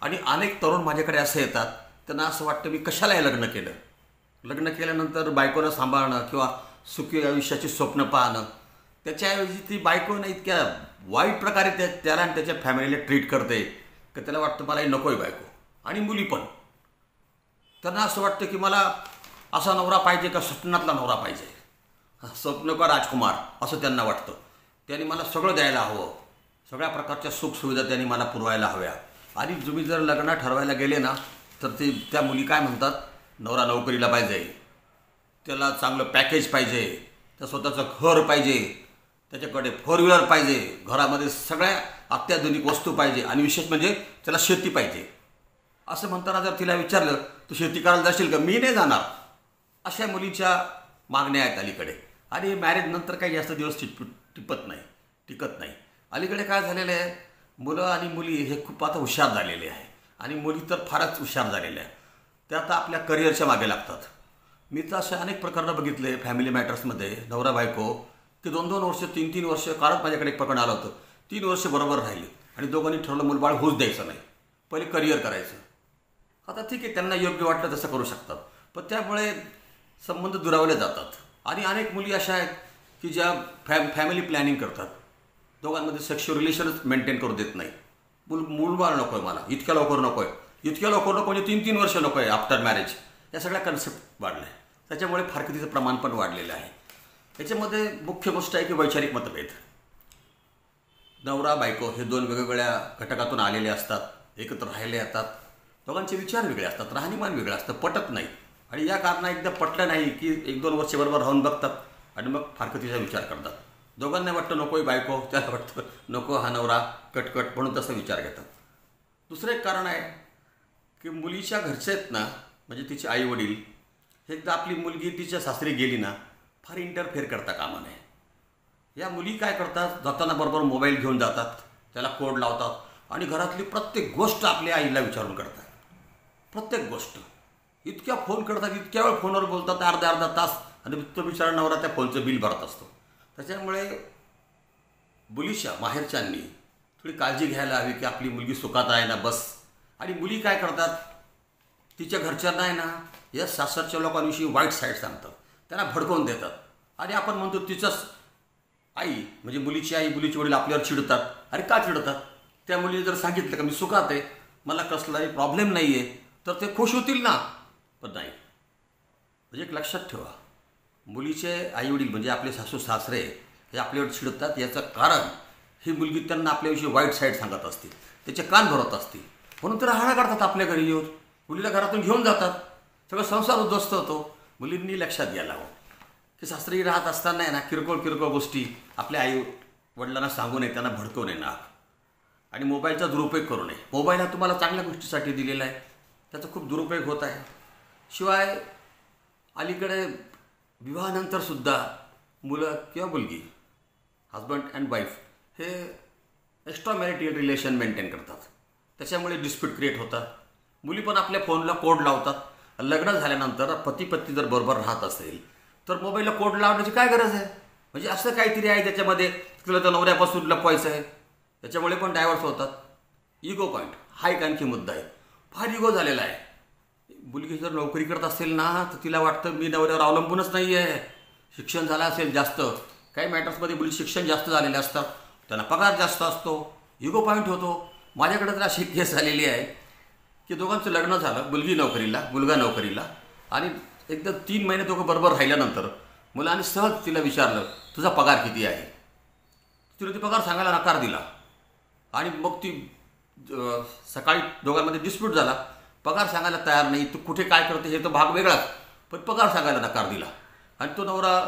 आणि अनेक तरुण माझ्याकडे असे येतात, त्यांना असं वाटतं मी कशाला हे लग्न केलं. लग्न केल्यानंतर बायकोला सांभाळणं किंवा सुखी आयुष्याची स्वप्न पाहणं, त्याच्याऐवजी ती बायकोनं इतक्या वाईट प्रकारे त्याला आणि त्याच्या फॅमिलीला ट्रीट करते की त्याला वाटतं मला हे नको आहे बायको. आणि मुली पण त्यांना असं वाटतं की मला असा नवरा पाहिजे का स्वप्नातला नवरा पाहिजे, स्वप्न का राजकुमार असं त्यांना वाटतं. त्यांनी मला सगळं द्यायला हवं, सगळ्या प्रकारच्या सुखसुविधा त्यांनी मला पुरवायला हव्या. आणि तुम्ही जर लग्न ठरवायला गेले ना तर त्या मुली काय म्हणतात, नवरा नोकरीला पाहिजे, त्याला चांगलं पॅकेज पाहिजे, त्या स्वतःचं घर पाहिजे, त्याच्याकडे फोर व्हीलर पाहिजे, घरामध्ये सगळ्या अत्याधुनिक वस्तू पाहिजे आणि विशेष म्हणजे त्याला शेती पाहिजे. असं म्हणताना जर तिला विचारलं तू शेती करायला जाशील का, मी नाही जाणार. अशा मुलीच्या मागण्या आहेत अलीकडे. आणि मॅरेज नंतर काही जास्त दिवस टिकत नाही. अलीकडे काय झालेलं आहे, मुलं आणि मुली हे खूप आता हुशार झालेले आहे आणि मुली तर फारच हुशार झालेल्या आहे. त्या आता आपल्या करिअरच्या मागे लागतात. मी तर असे अनेक प्रकरणं बघितले फॅमिली मॅटर्समध्ये, नवरा बायको की 2-2 वर्ष 3-3 वर्ष. कालच माझ्याकडे एक प्रकरण आलं होतं, 3 वर्ष बरोबर राहिले आणि दोघांनी ठरवलं मुलबाळ होऊच द्यायचं नाही, पहिले करिअर करायचं. आता ठीक आहे, त्यांना योग्य वाटलं तसं करू शकतात, पण त्यामुळे संबंध दुरावले जातात. आणि अनेक मुली अशा आहेत की ज्या फॅमिली प्लॅनिंग करतात, दोघांमध्ये सेक्शुअल रिलेशनच मेंटेन करू देत नाही. मूलबाळ नको आहे मला, इतक्या लवकर नको आहे, इतक्या लवकर नको म्हणजे 3-3 वर्ष नको आहे आफ्टर मॅरेज. या सगळ्या कन्सेप्ट वाढल्या, त्याच्यामुळे फारकतीचं प्रमाण पण वाढलेलं आहे. याच्यामध्ये मुख्य गोष्ट आहे की वैचारिक मतभेद. नवरा बायको हे 2 वेगवेगळ्या घटकातून आलेले असतात, एकत्र राहिले येतात, दोघांचे विचार वेगळे असतात, राहणीमान वेगळं असतं, पटत नाही. आणि या कारणाने एकदा पटलं नाही की 1-2 वर्ष बरोबर राहून बघतात आणि मग फारकतीचा विचार करतात. दोघांना वाटतं नको आहे बायको, त्याला वाटतं नको हा नवरा, कटकट, म्हणून तसा विचार घेतात. दुसरं एक कारण आहे की मुलीच्या घरचे आहेत ना, म्हणजे तिचे आईवडील, एकदा आपली मुलगी तिच्या सासरी गेली ना फार इंटरफेअर करता कामा नये. या मुली काय करतात, जाताना बरोबर मोबाईल घेऊन जातात, त्याला कोड लावतात आणि घरातली प्रत्येक गोष्ट आपल्या आईला विचारून करतात. प्रत्येक गोष्ट इतक्या फोन करतात, इतक्या वेळ फोनवर बोलतात, अर्धा तास, आणि तो बिचारा नवरा त्या फोनचं बिल भरत असतो. त्याच्यामुळे मुलीच्या माहेरच्यांनी थोडी काळजी घ्यायला हवी की आपली मुलगी सुखात आहे ना बस. आणि मुली काय करतात, तिच्या घरच्यांना आहे ना या सासरच्या लोकांविषयी वाईट साईड सांगतात, त्यांना भडकवून देतात. आणि आपण म्हणतो तिचंच आई म्हणजे मुलीची आई, मुलीचे वडील आपल्यावर चिडतात. अरे का चिडतात, त्या मुलीने जर सांगितलं का मी सुखात आहे, मला कसलाही प्रॉब्लेम नाही आहे, तर ते खुश होतील ना. पण नाही. म्हणजे एक लक्षात ठेवा, मुलीचे आईवडील म्हणजे आपले सासू सासरे हे आपल्यावर चिडतात, याचं कारण ही मुलगी त्यांना आपल्याविषयी वाईट साईड सांगत असते, त्याचे कान भरत असते, म्हणून ते राहणं करतात आपल्या घरी येऊन, मुलीला घरातून घेऊन जातात, सगळं संसार उद्ध्वस्त होतो. मुलींनी लक्षात घ्यायला हवं की सासरी राहत असताना आहे ना किरकोळ गोष्टी आपल्या आई वडिलांना सांगू नये, त्यांना भडकवू नये ना. आणि मोबाईलचा दुरुपयोग करू नये. मोबाईल हा तुम्हाला चांगल्या गोष्टीसाठी दिलेला आहे, त्याचा खूप दुरुपयोग होत आहे. शिवाय अलीकडे विवाहानंतरसुद्धा मुलं किंवा मुलगी, हजबंड अँड वाईफ हे एक्स्ट्रा मॅरिटल रिलेशन मेंटेन करतात, त्याच्यामुळे डिस्प्यूट क्रिएट होतात. मुली पण आपल्या फोनला कोड लावतात. लग्न झाल्यानंतर पती पत्नी जर बरोबर राहत असेल तर मोबाईलला कोड लावण्याची काय गरज आहे. म्हणजे असं काहीतरी आहे त्याच्यामध्ये, तुला तर नवऱ्यापासून लपवायचं आहे, त्याच्यामुळे पण डायव्हर्स होतात. इगो पॉईंट हा एक आणखी मुद्दा आहे, फार इगो झालेला आहे. मुलगी जर नोकरी करत असेल ना तर तिला वाटतं मी नवऱ्यावर अवलंबूनच नाही आहे. शिक्षण झालं असेल जास्त, काही मॅटर्समध्ये मुली शिक्षण जास्त झालेले असतात, त्यांना पगार जास्त असतो, इगो पॉईंट होतो. माझ्याकडे तर अशी केस झालेली आहे की दोघांचं लग्न झालं, मुलगी नोकरीला, मुलगा नोकरीला, आणि एकदा 3 महिने दोघं बरोबर राहिल्यानंतर मुलाने सहज तिला विचारलं तुझा पगार किती आहे. तिने ती पगार सांगायला नकार दिला. आणि मग ती सकाळी दोघांमध्ये डिस्प्यूट झाला, पगार सांगायला तयार नाही, तू कुठे काय करते हे तो भाग वेगळाच, पण पगार सांगायला नकार दिला. आणि तो नवरा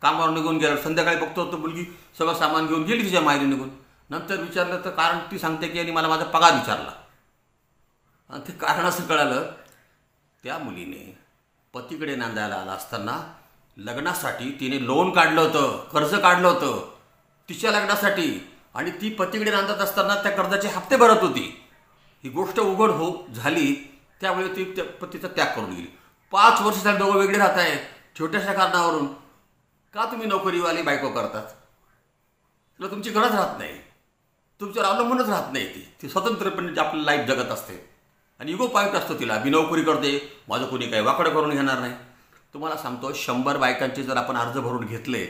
कामावर निघून गेला. संध्याकाळी बघतो तो मुलगी सगळं सामान घेऊन गेली तिच्या माहेरी निघून. नंतर विचारलं तर कारण ती सांगते की यांनी मला माझा पगार विचारला. आणि ते कारण असं कळालं, त्या मुलीने पतीकडे नांदायला आला असताना लग्नासाठी तिने लोन काढलं होतं, कर्ज काढलं होतं तिच्या लग्नासाठी, आणि ती पतीकडे नांदत असताना त्या कर्जाचे हप्ते भरत होती. ही गोष्ट उघड झाली त्यावेळी ती त्या पतीचा त्याग करून गेली. 5 वर्ष झाली दोघं वेगळे राहत आहे छोट्याशा कारणावरून. का तुम्ही नोकरीवाली बायको करतात, तुला तुमची गरज राहत नाही, तुमच्यावर अवलंबूनच राहत नाही, ती स्वतंत्रपणे आपली लाईफ जगत असते. आणि इगो पॉईंट असतो तिला. मी नोकरी करते, माझं कोणी काही वाकडं करून घेणार नाही. तुम्हाला सांगतो 100 बायकांचे जर आपण अर्ज भरून घेतले,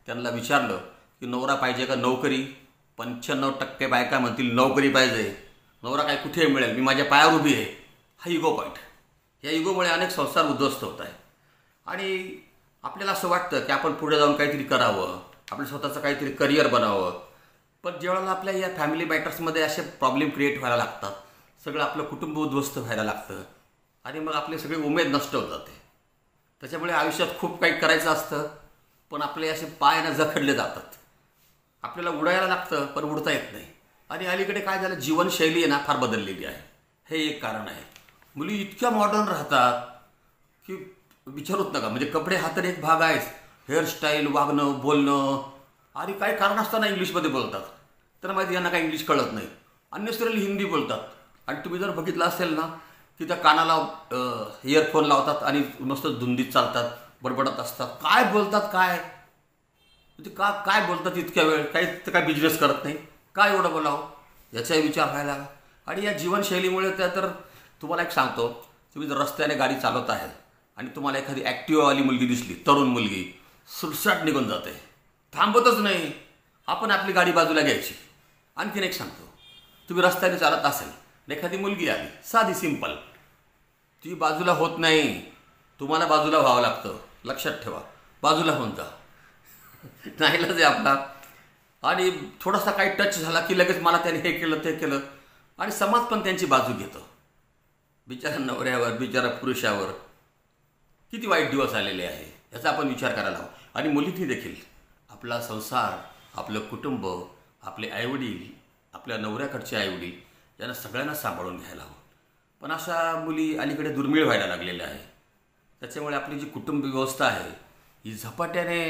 त्यांना विचारलं की नवरा पाहिजे का नोकरी, 95% बायका म्हणतील नोकरी पाहिजे. नवरा काय कुठे मिळेल, मी माझ्या पायावर उभी आहे. हा इगो पॉईंट. या इगोमुळे अनेक संसार उद्ध्वस्त होत आहे. आणि आपल्याला असं वाटतं की आपण पुढे जाऊन काहीतरी करावं, आपलं स्वतःचं काहीतरी करिअर बनावं. पण ज्यावेळेला आपल्या या फॅमिली मॅटर्समध्ये असे प्रॉब्लेम क्रिएट व्हायला लागतात, सगळं आपलं कुटुंब उद्ध्वस्त व्हायला लागतं आणि मग आपली सगळी उमेद नष्ट होत जाते. त्याच्यामुळे आयुष्यात खूप काही करायचं असतं, पण आपले असे पाय ना जखडले जातात. आपल्याला उडायला लागतं पण उडता येत नाही. आणि अलीकडे काय झालं, जीवनशैली आहे ना फार बदललेली आहे. हे एक कारण आहे. मुली इतक्या मॉडर्न राहतात की विचारूच नका. म्हणजे कपडे हा तर एक भाग आहेच, हेअरस्टाईल, वागणं, बोलणं, आणि काही कारण असताना इंग्लिशमध्ये बोलतात. तर माहिती यांना काही इंग्लिश कळत नाही, अननेसरली हिंदी बोलतात. आणि तुम्ही जर बघितलं असेल ना की त्या कानाला इयरफोन लावतात आणि मस्त धुंदीत चालतात, बडबडत असतात. काय बोलतात, काय म्हणजे काय बोलतात इतक्या वेळ, काही तर काय बिझनेस करत नाही, काय एवढं बोलावं, याचाही विचार व्हायला. आणि या जीवनशैलीमुळे त्या तर तुम्हाला एक सांगतो, तुम्ही जर रस्त्याने गाडी चालवत आहे आणि तुम्हाला एखादी ॲक्टिवावाली मुलगी दिसली, तरुण मुलगी, सुटसाट निघून जाते, थांबतच नाही. आपण आपली गाडी बाजूला घ्यायची. आणखीन एक सांगतो, तुम्ही रस्त्याने चालत असेल, एखादी मुलगी आली साधी सिंपल, ती बाजूला होत नाही, तुम्हाला बाजूला व्हावं लागतं. लक्षात ठेवा, बाजूला होऊन जा. नाहीलाच आहे आपला. आणि थोडासा काही टच झाला की लगेच मला त्याने हे केलं ते केलं, आणि समाज पण त्यांची बाजू घेतो. बिचारा नवऱ्यावर, बिचारा पुरुषावर किती वाईट दिवस आलेले आहे, याचा आपण विचार करायला हवा. आणि मुलींनी देखील आपला संसार, आपलं कुटुंब, आपले आईवडील, आपल्या नवऱ्याकडचे आईवडील, यांना सगळ्यांना सांभाळून घ्यायला हवं. पण अशा मुली अलीकडे दुर्मिळ व्हायला लागलेल्या आहे. त्याच्यामुळे आपली जी कुटुंब व्यवस्था आहे ही झपाट्याने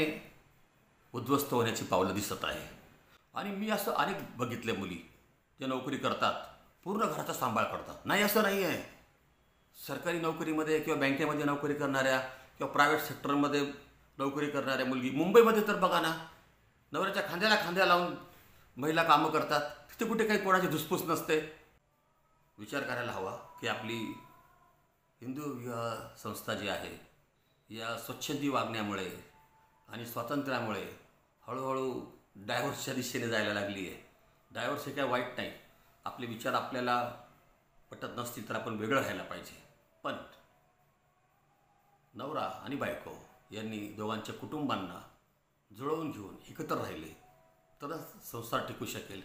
उद्ध्वस्त होण्याची पावलं दिसत आहे. आणि मी असं अनेक बघितले मुली जे नोकरी करतात, पूर्ण घराचा सांभाळ करतात. नाही असं नाही आहे. सरकारी नोकरीमध्ये किंवा बँकेमध्ये नोकरी करणाऱ्या किंवा प्रायव्हेट सेक्टरमध्ये नोकरी करणाऱ्या मुलगी, मुंबईमध्ये तर बघा ना, नवऱ्याच्या खांद्याला खांद्या लावून महिला कामं करतात. तिथे कुठे काही कोणाची धुसफूस नसते. विचार करायला हवा की आपली हिंदू विवाह संस्था जी आहे, या स्वच्छंदी वागण्यामुळे आणि स्वातंत्र्यामुळे हळूहळू डायव्होर्सच्या दिशेने जायला लागली आहे. डायव्होर्स हे काय वाईट नाही. आपले विचार आपल्याला पटत नसतील तर आपण वेगळं राहायला पाहिजे. पण नवरा आणि बायको यांनी दोघांच्या कुटुंबांना जुळवून घेऊन एकत्र राहिले तरच संसार टिकू शकेल.